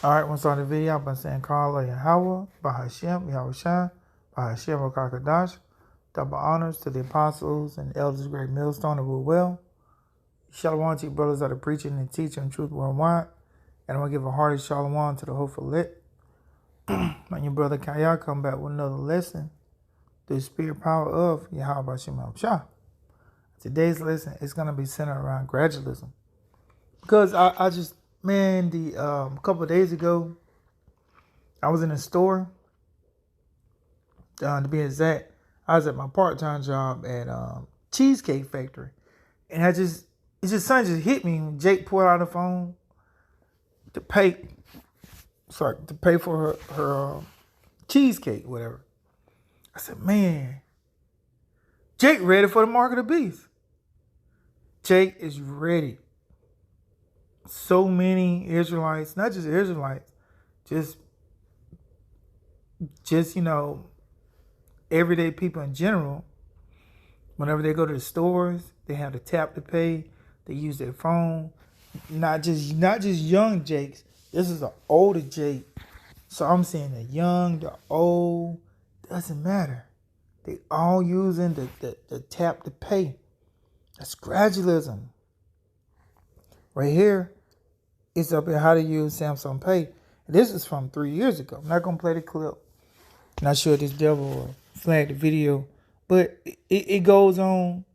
All right, we'll start the video by saying Kala Yahweh, Bahashem, Yahushua, Bahashem Rakakadash. Double honors to the apostles and elders of Great Millstone and rule well. Shalom to you brothers that are preaching and teaching truth worldwide. And I want to give a hearty shalom to the hopeful lit. And your brother Kaya come back with another lesson. The spirit power of Yahweh Bashem Yahushua. Today's lesson is going to be centered around gradualism. Because I just, man, a couple of days ago, I was in a store. To be exact, I was at my part-time job at Cheesecake Factory. And something just hit me when Jake pulled out the phone to pay for her cheesecake, whatever. I said, man, Jake ready for the mark of the beast. Jake is ready. So many Israelites, not just Israelites, just everyday people in general, whenever they go to the stores, they have to tap to pay, they use their phone. Not just young Jakes. This is an older Jake. So I'm saying the young, the old, doesn't matter. They all using the tap to pay. That's gradualism. Right here, it's up here how to use Samsung Pay. This is from 3 years ago. I'm not going to play the clip. Not sure if this devil will flag the video. But it goes on,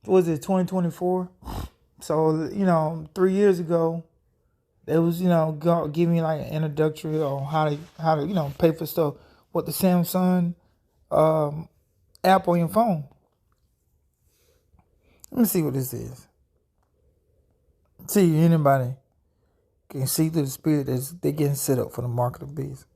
what was it, 2024? So, 3 years ago, it was, give me like an introductory on how to pay for stuff with the Samsung app on your phone. Let me see what this is. See if anybody can see through the spirit that they're getting set up for the mark of the beast.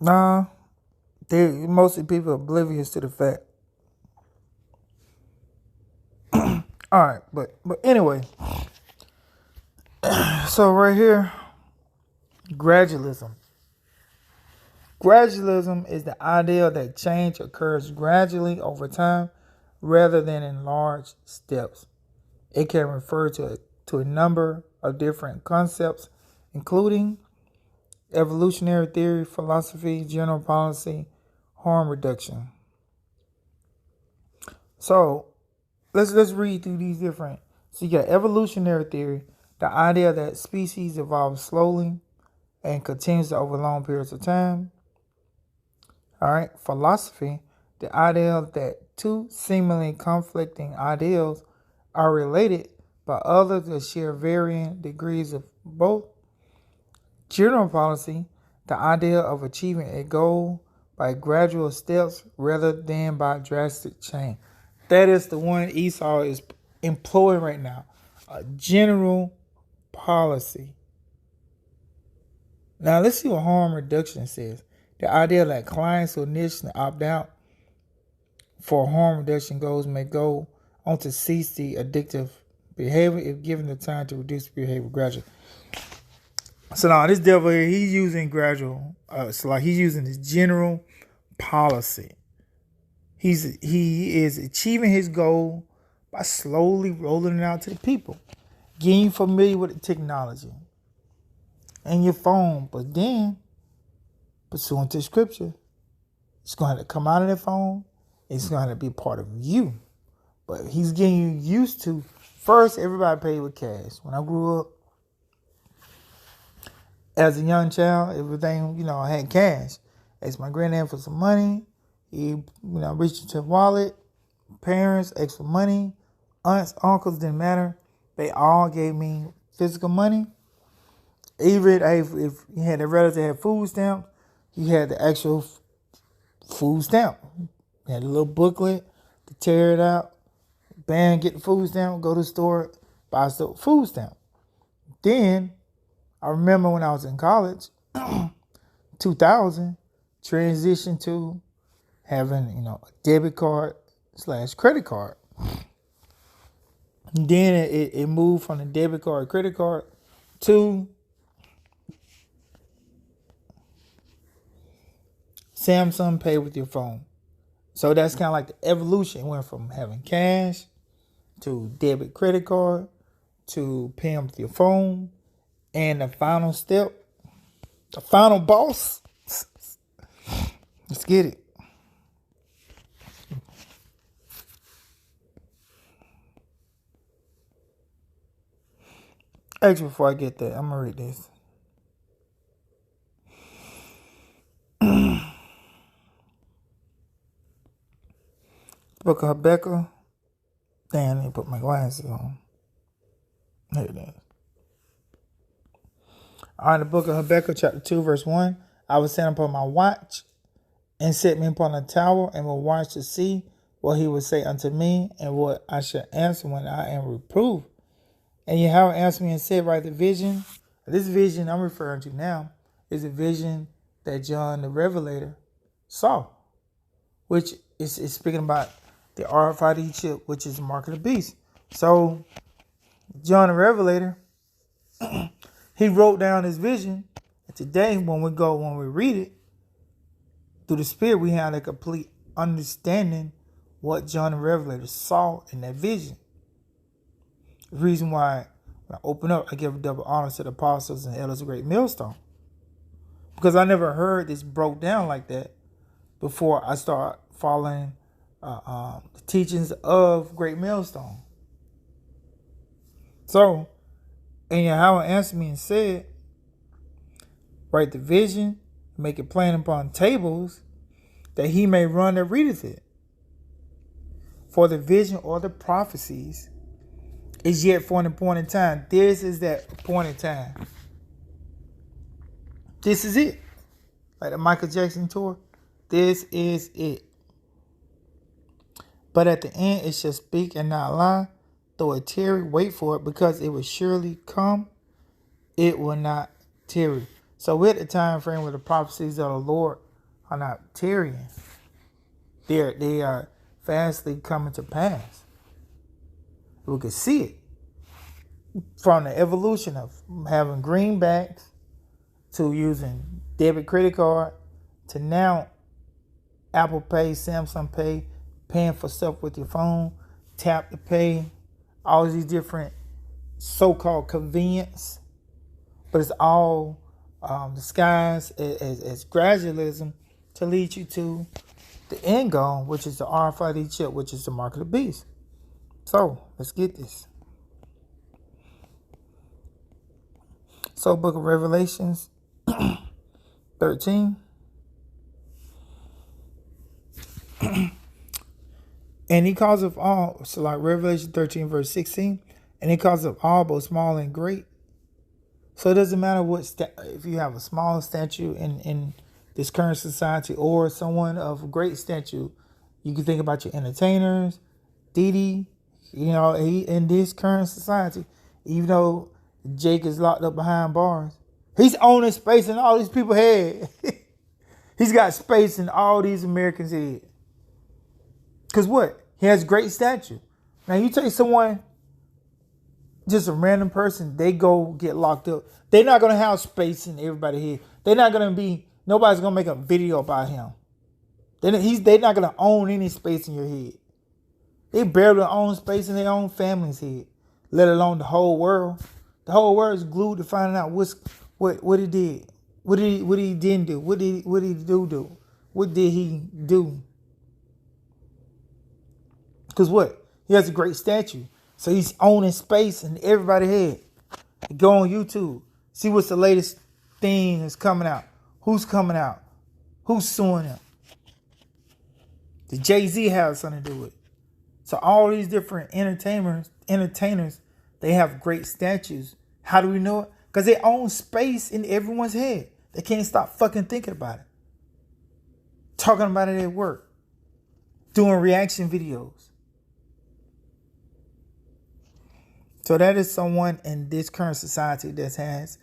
Nah, mostly people oblivious to the fact. All right, but anyway, so right here, gradualism. Gradualism is the idea that change occurs gradually over time rather than in large steps. It can refer to a number of different concepts, including evolutionary theory, philosophy, general policy, harm reduction. So let's read through these different. So you got evolutionary theory, the idea that species evolve slowly and continues over long periods of time. All right, philosophy, the idea that two seemingly conflicting ideals are related by others that share varying degrees of both. General policy, the idea of achieving a goal by gradual steps rather than by drastic change. That is the one Esau is employing right now. A general policy. Now let's see what harm reduction says. The idea that clients who initially opt out for harm reduction goals may go on to cease the addictive behavior if given the time to reduce behavior gradually. So now this devil here, he's using gradual. He's using this general policy. He is achieving his goal by slowly rolling it out to the people, getting familiar with the technology and your phone. But then, pursuant to scripture, it's going to have to come out of that phone. It's going to have to be part of you. But he's getting you used to. First, everybody paid with cash. When I grew up, as a young child, everything, I had cash. Asked my granddad for some money. He, reached into the wallet. Parents asked for money. Aunts, uncles, didn't matter. They all gave me physical money. Even if you had a relative that had food stamps, you had the actual food stamp. You had a little booklet to tear it out. Bam, get the food stamp, go to the store, buy the food stamp. Then, I remember when I was in college, 2000, transition to having, a debit card / credit card. And then it moved from the debit card, credit card to Samsung Pay with your phone. So that's kind of like the evolution. It went from having cash to debit credit card to paying with your phone. And the final step, the final boss. Let's get it. Actually, before I get that, I'm going to read this. Book of Habakkuk. Damn, I need to put my glasses on. There it is. All right, the book of Habakkuk, chapter 2, verse 1. I will stand upon my watch and set me upon a tower and will watch to see what he will say unto me and what I shall answer when I am reproved. And Yahweh answered me and said, write the vision. This vision I'm referring to now is a vision that John the Revelator saw, which is speaking about the RFID chip, which is the mark of the beast. So John the Revelator, he wrote down his vision. And today, when we read it, through the Spirit, we have a complete understanding what John the Revelator saw in that vision. The reason why when I open up, I give double honor to the apostles and elders of Great Millstone. Because I never heard this broke down like that before I start following the teachings of Great Millstone. So, and Yahweh answered me and said, write the vision, make it plain upon tables, that he may run that readeth it. For the vision or the prophecies is yet for an appointed time. This is that appointed time. This is it. Like the Michael Jackson tour. This is it. But at the end it shall speak and not lie. Though it tarry, wait for it, because it will surely come. It will not tarry. So we're at the time frame where the prophecies of the Lord are not tarrying. They are fastly coming to pass. We can see it from the evolution of having greenbacks to using debit credit card to now Apple Pay, Samsung Pay, paying for stuff with your phone, tap to pay, all these different so-called convenience, but it's all disguised as gradualism to lead you to the end goal, which is the RFID chip, which is the mark of the beast. So let's get this. So book of Revelations 13. And he calls of all, so like Revelation 13 verse 16, and he calls of all, both small and great. So it doesn't matter if you have a small statue in this current society or someone of great statue. You can think about your entertainers, Didi, in this current society, even though Jake is locked up behind bars, he's owning space in all these people's head. He's got space in all these Americans' head. Because what? He has great stature. Now you take someone, just a random person, they go get locked up. They're not going to have space in everybody's head. They're not going to be, nobody's going to make a video about him. They're not going to own any space in your head. They barely own space in their own family's head, let alone the whole world. The whole world is glued to finding out what he did. What he didn't do. What did he do? What did he do? Because what? He has a great statue. So he's owning space in everybody's head. Go on YouTube. See what's the latest thing that's coming out. Who's coming out? Who's suing him? Did Jay-Z have something to do with it? So all these different entertainers, they have great statues. How do we know it? Because they own space in everyone's head. They can't stop fucking thinking about it. Talking about it at work. Doing reaction videos. So that is someone in this current society that has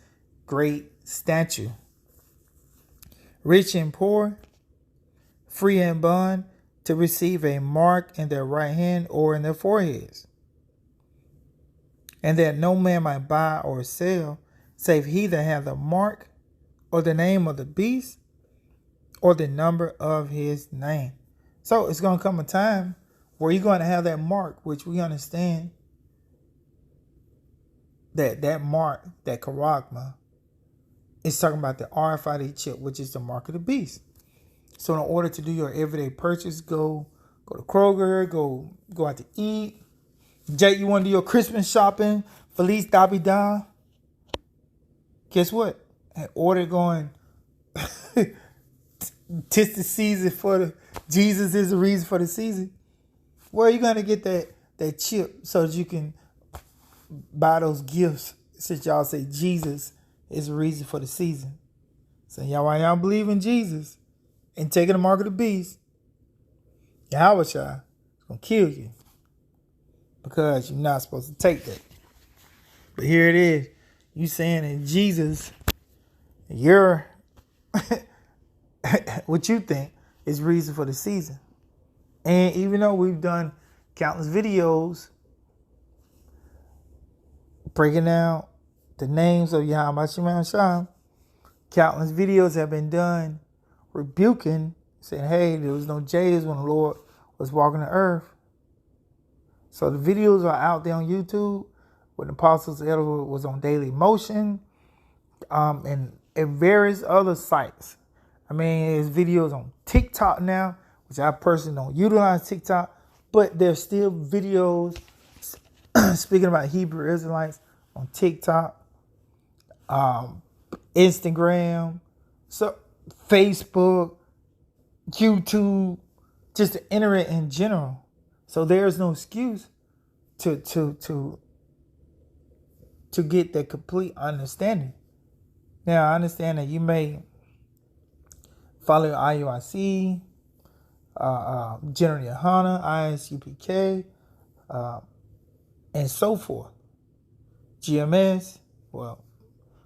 great stature. Rich and poor, free and bond, to receive a mark in their right hand or in their foreheads, and that no man might buy or sell, save he that hath the mark, or the name of the beast, or the number of his name. So it's going to come a time where you're going to have that mark, which we understand that mark, that charagma, is talking about the RFID chip, which is the mark of the beast. So in order to do your everyday purchase, go to Kroger, go out to eat. Jake, you want to do your Christmas shopping? Feliz Navidad. Guess what? An order going, tis the season for the, Jesus is the reason for the season. Where are you going to get that chip so that you can buy those gifts, since y'all say Jesus is the reason for the season? So y'all believe in Jesus and taking the mark of the beast, Yahweh is going to kill you because you're not supposed to take that. But here it is. You saying that Jesus, you're what you think is reason for the season. And even though we've done countless videos breaking down the names of Yahweh Shah, countless videos have been done rebuking, saying, hey, there was no J's when the Lord was walking the earth. So the videos are out there on YouTube when the Apostles Edward was on Daily Motion, and various other sites. I mean, there's videos on TikTok now, which I personally don't utilize TikTok, but there's still videos speaking about Hebrew Israelites on TikTok, Instagram, so Facebook, YouTube, just the internet in general. So there's no excuse to get the complete understanding. Now, I understand that you may follow IUIC, General Yohana, ISUPK, and so forth. GMS, well,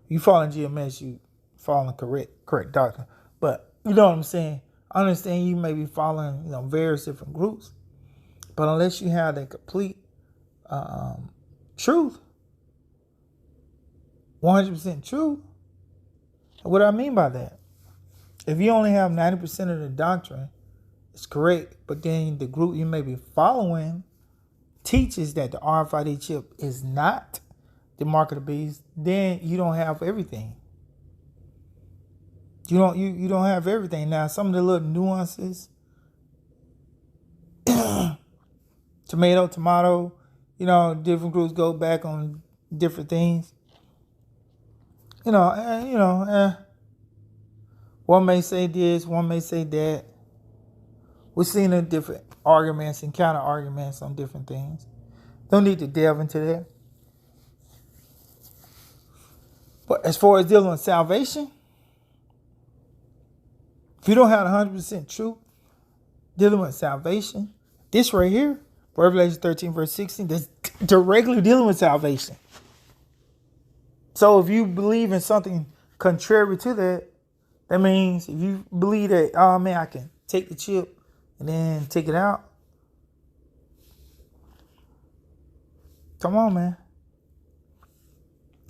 you fall in GMS, you fall in correct doctrine. But you know what I'm saying? I understand you may be following, various different groups, but unless you have the complete truth, 100% truth, what do I mean by that? If you only have 90% of the doctrine, it's correct, but then the group you may be following teaches that the RFID chip is not the mark of the beast, then you don't have everything. You don't have everything. Now, some of the little nuances, tomato, different groups go back on different things. One may say this, one may say that. We're seeing the different arguments and counter arguments on different things. Don't need to delve into that. But as far as dealing with salvation, if you don't have 100% truth dealing with salvation, this right here, Revelation 13, verse 16, that's directly dealing with salvation. So if you believe in something contrary to that, that means if you believe that, oh man, I can take the chip and then take it out. Come on, man.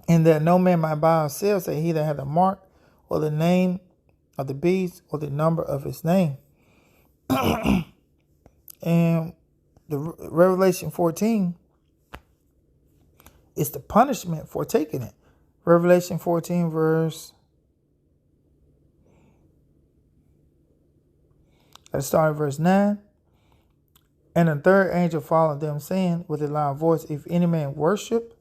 And that no man might buy or sell, say he that hath the mark or the name of the beast or the number of his name. And the Revelation 14 is the punishment for taking it. Revelation 14 verse, let's start at verse 9. And the third angel followed them, saying with a loud voice, if any man worship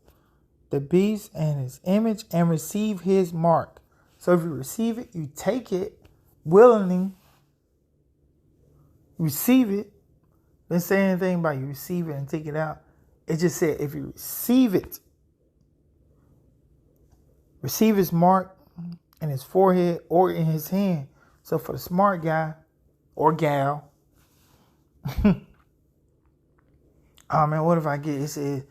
the beast and his image and receive his mark. So if you receive it, you take it willingly, receive it. Didn't say anything about you receive it and take it out. It just said if you receive it, receive his mark in his forehead or in his hand. So for the smart guy or gal, oh man, what if I get it says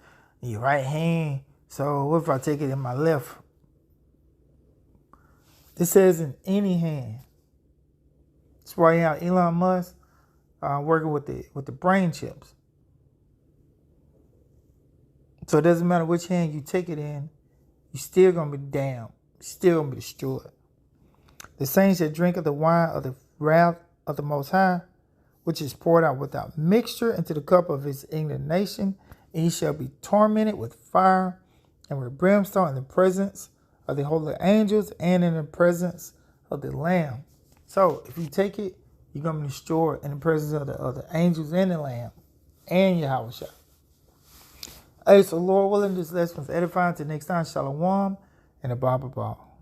your right hand? So what if I take it in my left? This says in any hand. That's why you have Elon Musk working with the brain chips. So it doesn't matter which hand you take it in, you're still going to be damned. You're still going to be destroyed. The saints that drink of the wine of the wrath of the Most High, which is poured out without mixture into the cup of his indignation, and he shall be tormented with fire and with brimstone in the presence of the holy angels and in the presence of the Lamb. So if you take it, you're going to be destroyed in the presence of the angels and the Lamb and Yahweh Shah. Hey, so Lord willing, this lesson was edifying. Till next time, Shalom and a Baba Ball.